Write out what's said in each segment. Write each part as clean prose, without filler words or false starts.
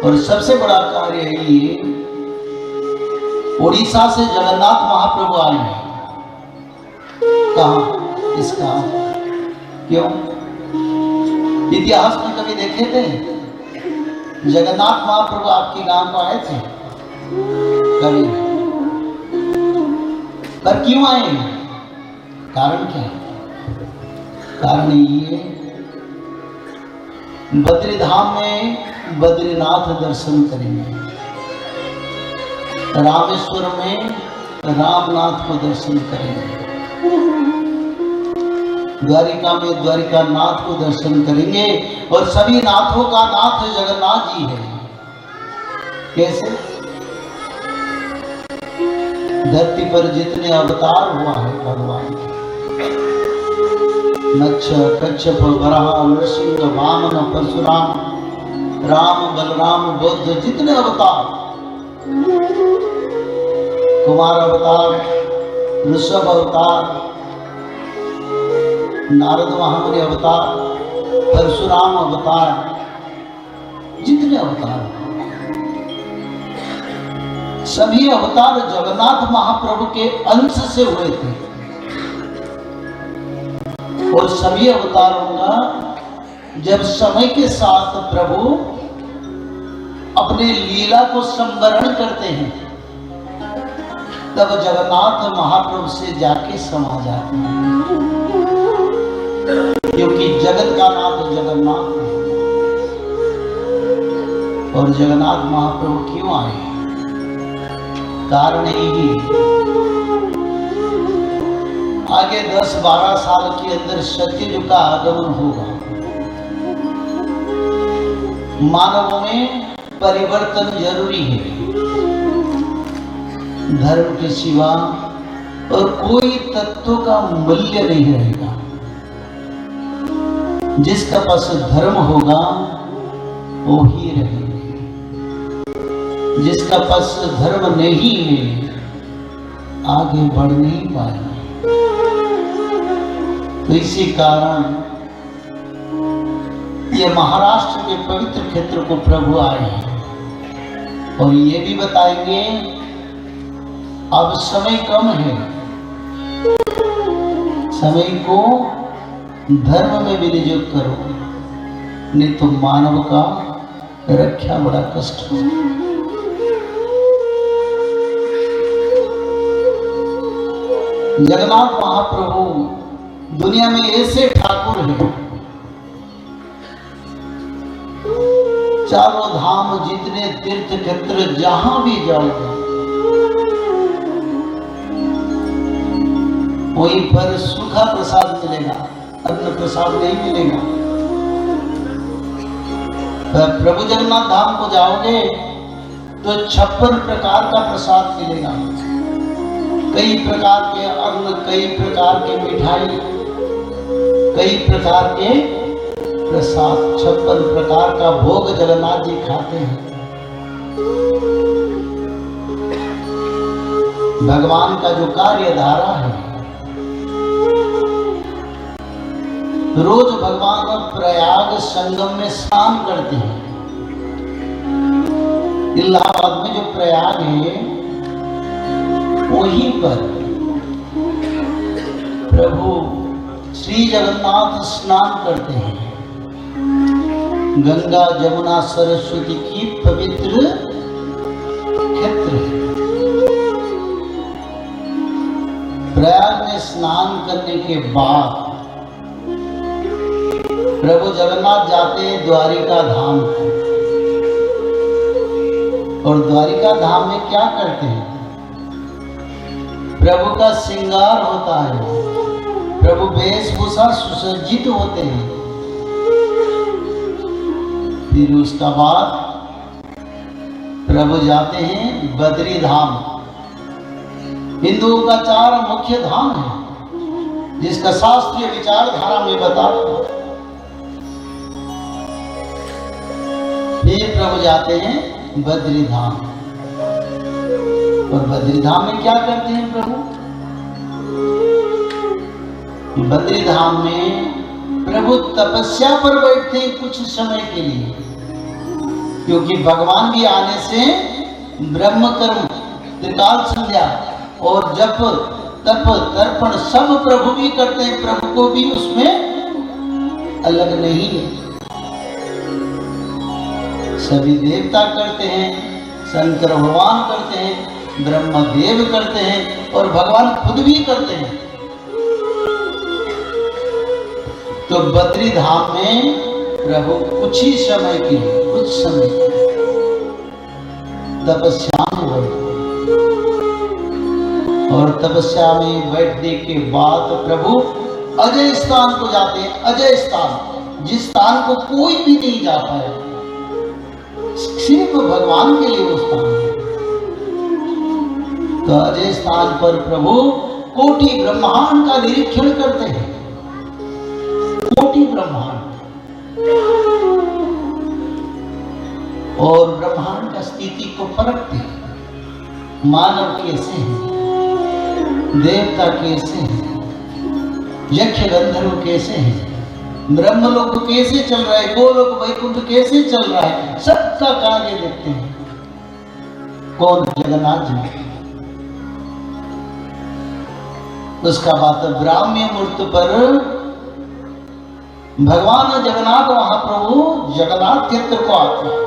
और सबसे बड़ा कार्य है ये, उड़ीसा से जगन्नाथ महाप्रभु आए हैं। कहाँ? इसका क्यों? इतिहास में कभी देखे थे जगन्नाथ महाप्रभु आपके गांव को आए थे? कभी नहीं। पर क्यों आए? कारण क्या? कारण ये, बद्रीधाम में बद्रीनाथ दर्शन करेंगे, रामेश्वर में रामनाथ को दर्शन करेंगे, द्वारिका में द्वारिकानाथ को दर्शन करेंगे, और सभी नाथों का नाथ जगन्नाथ जी है। कैसे? धरती पर जितने अवतार हुआ है भगवान, मत्स्य, कच्छप, वराह, नृसिंह, वामन, परशुराम, राम, बलराम, बुद्ध, जितने अवतार, कुमार अवतार, ऋषभ अवतार, नारद महामुनि अवतार, परशुराम अवतार, जितने अवतार, सभी अवतार जगन्नाथ महाप्रभु के अंश से हुए थे। और सभी अवतारों का जब समय के साथ प्रभु अपने लीला को संवरण करते हैं, तब जगन्नाथ महाप्रभु से जाके समा जाते हैं, क्योंकि जगत का नाथ जगन्नाथ है। और जगन्नाथ महाप्रभु क्यों आए? कारण यही, आगे 10-12 साल के अंदर सत्ययुग का आगमन होगा। मानवों में परिवर्तन जरूरी है। धर्म के सिवा और कोई तत्व का मूल्य नहीं रहेगा। जिसका पास धर्म होगा वो ही रहेगा, जिसका पास धर्म नहीं है आगे बढ़ नहीं पाएगा। तो इसी कारण ये महाराष्ट्र के पवित्र क्षेत्र को प्रभु आए हैं, और ये भी बताएंगे अब समय कम है, समय को धर्म में विनियोग करो, नहीं तो मानव का रक्षा बड़ा कष्ट हो। जगन्नाथ महाप्रभु दुनिया में ऐसे ठाकुर हैं, चारों धाम जितने तीर्थ क्षेत्र जहां भी जाओगे वहीं पर सूखा प्रसाद मिलेगा, अन्न प्रसाद नहीं मिलेगा। प्रभु जगन्नाथ धाम को जाओगे तो 56 प्रकार का प्रसाद मिलेगा, कई प्रकार के अन्न, कई प्रकार के मिठाई, कई प्रकार के प्रसाद, 56 प्रकार का भोग जगन्नाथ जी खाते हैं। भगवान का जो कार्यधारा है, रोज भगवान प्रयाग संगम में स्नान करते हैं। इलाहाबाद में जो प्रयाग है वहीं पर प्रभु श्री जगन्नाथ स्नान करते हैं। गंगा जमुना सरस्वती की पवित्र क्षेत्र है। प्रयाग में स्नान करने के बाद प्रभु जगन्नाथ जाते हैं द्वारिका धाम को, और द्वारिका धाम में क्या करते हैं? प्रभु का श्रृंगार होता है, प्रभु वेशभूषा सुसज्जित होते हैं। फिर उसका बाद प्रभु जाते हैं बद्री धाम। हिंदुओं का 4 मुख्य धाम है, जिसका शास्त्रीय विचारधारा में बताते हैं। फिर प्रभु जाते हैं बद्री धाम, और बद्री धाम में क्या करते हैं प्रभु? बद्री धाम में प्रभु तपस्या पर बैठते हैं कुछ समय के लिए। क्योंकि भगवान भी आने से ब्रह्म कर्म, त्रिकाल संध्या और जप तप तर्पण सब प्रभु भी करते हैं, प्रभु को भी उसमें अलग नहीं है। सभी देवता करते हैं, शंकर भगवान करते हैं, ब्रह्मदेव करते हैं और भगवान खुद भी करते हैं। तो बद्री धाम में प्रभु कुछ ही समय के लिए, कुछ समय तपस्या में बैठे और तपस्या में बैठने के बाद प्रभु अजय स्थान को जाते हैं। अजय स्थान, जिस स्थान को कोई भी नहीं जा पाया, सिर्फ भगवान के लिए वो स्थान है। तो अजय स्थान पर प्रभु कोटि ब्रह्मांड का निरीक्षण करते हैं, कोटि ब्रह्मांड, और ब्रह्मांड का स्थिति को परखते हैं। मानव कैसे हैं, देवता कैसे हैं, यक्ष गंधर्व कैसे हैं, ब्रह्मलोक कैसे चल रहा है, गोलोक वैकुंठ कैसे चल रहा है, सबका कार्य देखते हैं। कौन? जगन्नाथ जी। उसका बाद ब्राह्म्य मुहूर्त पर भगवान जगन्नाथ महाप्रभु जगन्नाथ क्षेत्र को आते हैं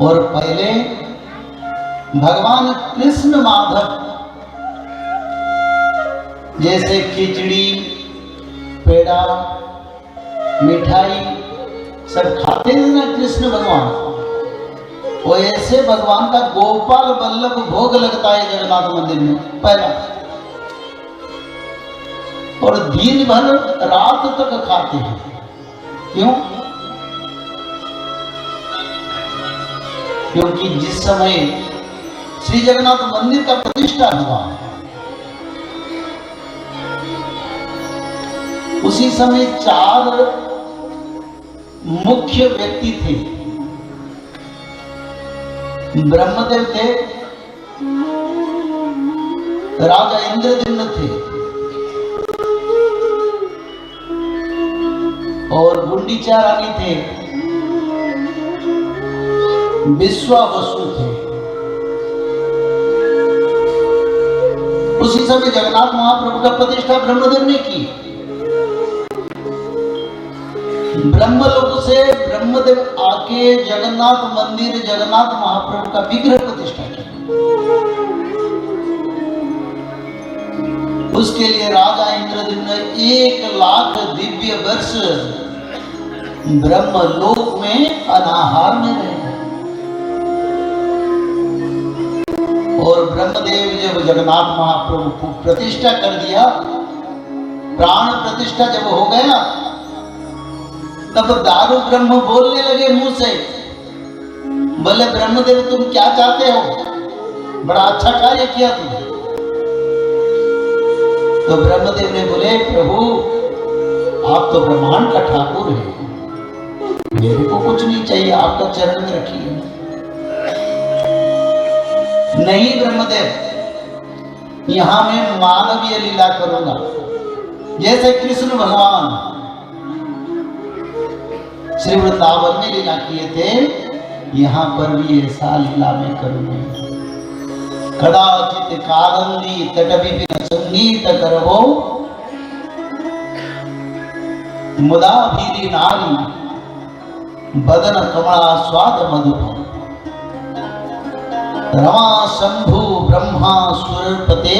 और पहले भगवान कृष्ण माधव जैसे खिचड़ी, पेड़ा, मिठाई सब खाते हैं ना कृष्ण भगवान, वो ऐसे भगवान का गोपाल वल्लभ भोग लगता है जगन्नाथ मंदिर में पहला, और दिन भर रात तक खाते हैं। क्यों? क्योंकि जिस समय श्री जगन्नाथ मंदिर का प्रतिष्ठा हुआ उसी समय 4 मुख्य व्यक्ति थे। ब्रह्मदेव थे, राजा इंद्रद्युम्न थे और गुंडीचा रानी थे, विश्वावसु थे। उसी समय जगन्नाथ महाप्रभु का प्रतिष्ठा ब्रह्मदेव ने की। ब्रह्मलोक से ब्रह्मदेव आके जगन्नाथ मंदिर, जगन्नाथ महाप्रभु का विग्रह प्रतिष्ठा किया। उसके लिए राजा इंद्रद्युम्न 1 लाख दिव्य वर्ष ब्रह्मलोक में अनाहार में रहे। और ब्रह्मदेव जब जगन्नाथ महाप्रभु को प्रतिष्ठा कर दिया, प्राण प्रतिष्ठा जब हो गया, तब दारू ब्रह्म बोलने लगे मुंह से, बोले ब्रह्मदेव तुम क्या चाहते हो, बड़ा अच्छा कार्य किया तुमने। तो ब्रह्मदेव ने बोले प्रभु आप तो ब्रह्मांड का ठाकुर है, मेरे को कुछ नहीं चाहिए, आपका चरण में रखिए। नहीं ब्रह्मदेव, यहां मैं मानवीय लीला करूंगा, जैसे कृष्ण भगवान श्री वृंदावन में लीला किए थे, यहां पर भी ऐसा लीला में करूंगा। कदाचित कादंदी तटविपिन संगीत करवो मुदा भीरी नारी बदन कमला स्वाद मधुर रमा शंभु ब्रह्मा सुरपते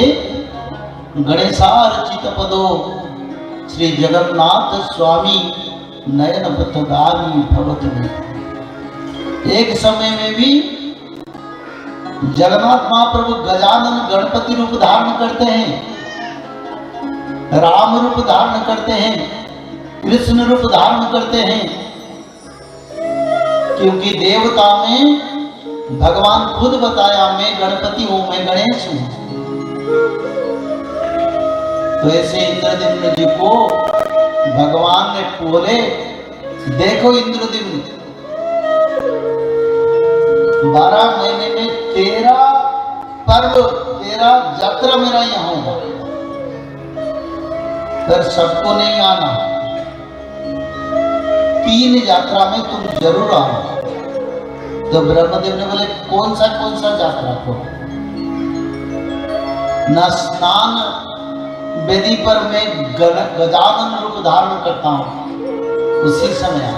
गणेशार्चित पदो श्री जगन्नाथ स्वामी नयन पथगामी भवत में। एक समय में भी जगन्नाथ महाप्रभु गजानन गणपति रूप धारण करते हैं, राम रूप धारण करते हैं, कृष्ण रूप धारण करते हैं, क्योंकि देवता में भगवान खुद बताया मैं गणपति हूं, मैं गणेश हूं। तो ऐसे इंद्रद्युम्न जी को भगवान ने बोले देखो इंद्रद्युम्न, 12 महीने में 13 पर्व, 13 यात्रा मेरा यहाँ होगा, पर सबको नहीं आना। 3 यात्रा में तुम जरूर आओ। तो ब्रह्मदेव ने बोले कौन सा यात्रा को? न स्नान वेदी पर मैं गजानन रूप धारण करता हूं, उसी समय आ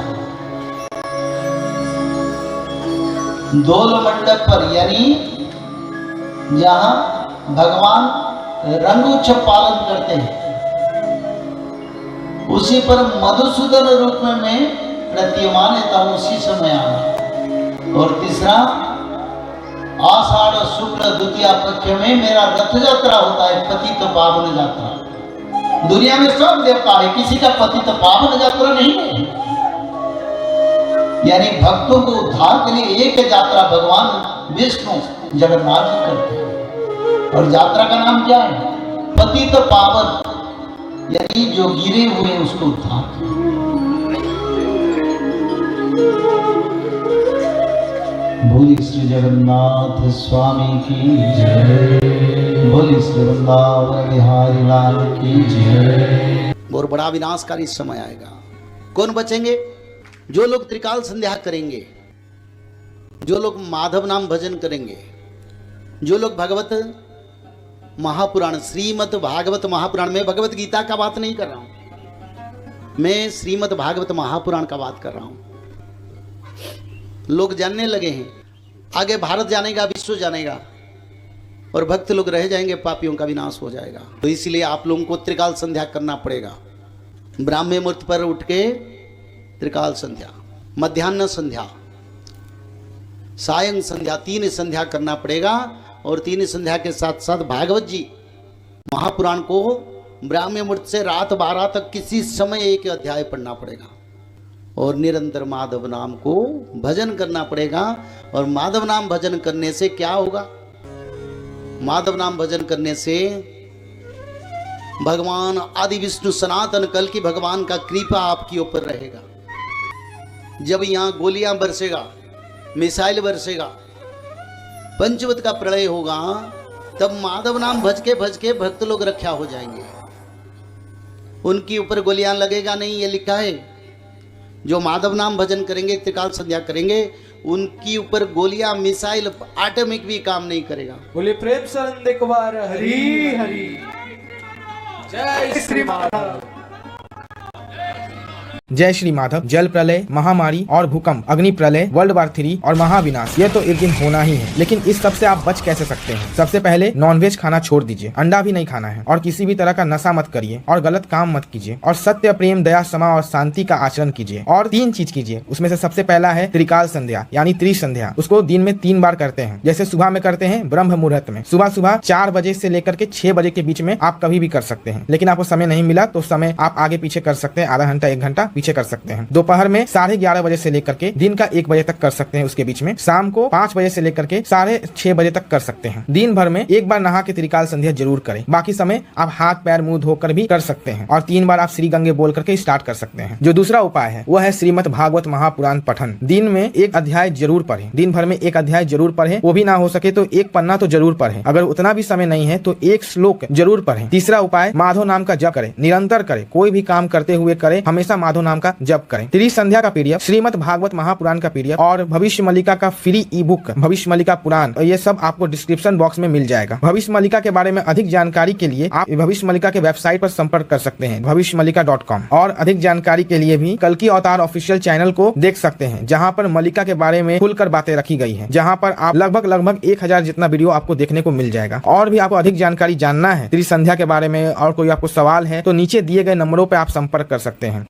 दोल मंडप पर, यानी जहां भगवान रंगोत्सव पालन करते हैं, उसी पर मधुसूदन रूप में मैं प्रतीयमान रहता हूं, उसी समय आना। और तीसरा, आषाढ़ शुक्ल द्वितीया पक्ष में मेरा रथ यात्रा होता है, पतित पावन यात्रा। दुनिया में सब देवता है, किसी का पतित पावन यात्रा नहीं है। यानी भक्तों को उद्धार के लिए एक यात्रा भगवान विष्णु जगन्नाथ जी करते हैं। और यात्रा का नाम क्या है? पतित पावन, यानी जो गिरे हुए उसको उद्धार। बोली श्री जगन्नाथ स्वामी की जय, बोली श्री वृंदावन बिहारी लाल की जय। और बड़ा विनाशकारी समय आएगा। कौन बचेंगे? जो लोग त्रिकाल संध्या करेंगे, जो लोग माधव नाम भजन करेंगे, जो लोग भगवत महापुराण, श्रीमद् भागवत महापुराण में भगवत गीता का बात नहीं कर रहा हूं, मैं श्रीमद् भागवत महापुराण का बात कर रहा हूं। लोग जानने लगे हैं, आगे भारत जानेगा, विश्व जानेगा, और भक्त लोग रह जाएंगे, पापियों का विनाश हो जाएगा। तो इसलिए आप लोगों को त्रिकाल संध्या करना पड़ेगा। ब्राह्मी मुहूर्त पर उठ के त्रिकाल संध्या, मध्याह्न संध्या, सायं संध्या, 3 संध्या करना पड़ेगा। और 3 संध्या के साथ साथ भागवत जी महापुराण को ब्राह्मी मुहूर्त से रात 12 तक किसी समय एक अध्याय पढ़ना पड़ेगा। और निरंतर माधव नाम को भजन करना पड़ेगा। और माधव नाम भजन करने से क्या होगा? माधव नाम भजन करने से भगवान आदि विष्णु सनातन कल की भगवान का कृपा आपके ऊपर रहेगा। जब यहाँ गोलियां बरसेगा, मिसाइल बरसेगा, पंचवत का प्रलय होगा, तब माधव नाम भज के भक्त लोग रक्षा हो जाएंगे। उनके ऊपर गोलियां लगेगा नहीं, ये लिखा है। जो माधव नाम भजन करेंगे, त्रिकाल संध्या करेंगे, उनकी ऊपर गोलियां, मिसाइल, एटॉमिक भी काम नहीं करेगा। बोले प्रेम से एक बार हरि हरि जय श्री माधव। जय श्री माधव। जल प्रलय, महामारी और भूकंप, अग्नि प्रलय, वर्ल्ड वार 3 और महाविनाश, ये तो एक दिन होना ही है। लेकिन इस सब से आप बच कैसे सकते हैं? सबसे पहले नॉनवेज खाना छोड़ दीजिए, अंडा भी नहीं खाना है, और किसी भी तरह का नशा मत करिए, और गलत काम मत कीजिए, और सत्य, प्रेम, दया, क्षमा और शांति का आचरण कीजिए। और 3 चीज कीजिए। उसमें से सबसे पहला है त्रिकाल संध्या, यानी त्रिसंध्या। उसको दिन में 3 बार करते हैं। जैसे सुबह में करते हैं ब्रह्म मुहूर्त में, सुबह 4 बजे से लेकर के 6 बजे के बीच में आप कभी भी कर सकते हैं। लेकिन आपको समय नहीं मिला तो समय आप आगे पीछे कर सकते हैं, आधा घंटा 1 घंटा पीछे कर सकते हैं। दोपहर में 11:30 बजे से लेकर के दिन का 1 बजे तक कर सकते हैं। उसके बीच में शाम को 5 बजे से लेकर के 6:30 बजे तक कर सकते हैं। दिन भर में 1 बार नहा के त्रिकाल संध्या जरूर करें। बाकी समय आप हाथ पैर मुंह धोकर भी कर सकते हैं। और 3 बार आप श्री गंगे बोल करके स्टार्ट कर सकते हैं। जो दूसरा उपाय है वो है श्रीमद् भागवत महापुराण पठन। दिन में 1 अध्याय जरूर पढ़ें। दिन भर में 1 अध्याय जरूर पढ़ें। वो भी ना हो सके तो 1 पन्ना तो जरूर पढ़ें। अगर उतना भी समय नहीं है तो 1 श्लोक जरूर पढ़ें। तीसरा उपाय, माधव नाम का जप करें, निरंतर करें। कोई भी काम करते हुए करें, हमेशा माधव नाम का जप करें। त्रिसंध्या का पीडीएफ, श्रीमद् भागवत महापुराण का पीडीएफ और भविष्य मल्लिका का फ्री ई बुक भविष्य मल्लिका पुराण, ये सब आपको डिस्क्रिप्शन बॉक्स में मिल जाएगा। भविष्य मल्लिका के बारे में अधिक जानकारी के लिए आप भविष्य मल्लिका के वेबसाइट पर संपर्क कर सकते हैं, भविष्यमल्लिका.com। और अधिक जानकारी के लिए भी कल्कि अवतार ऑफिशियल चैनल को देख सकते हैं, जहाँ पर मल्लिका के बारे में खुलकर बातें रखी गई है, जहाँ पर आप लगभग 1000 जितना वीडियो आपको देखने को मिल जाएगा। और भी आपको अधिक जानकारी जानना है त्रिसंध्या के बारे में और कोई आपको सवाल है तो नीचे दिए गए नंबरों पर आप संपर्क कर सकते हैं।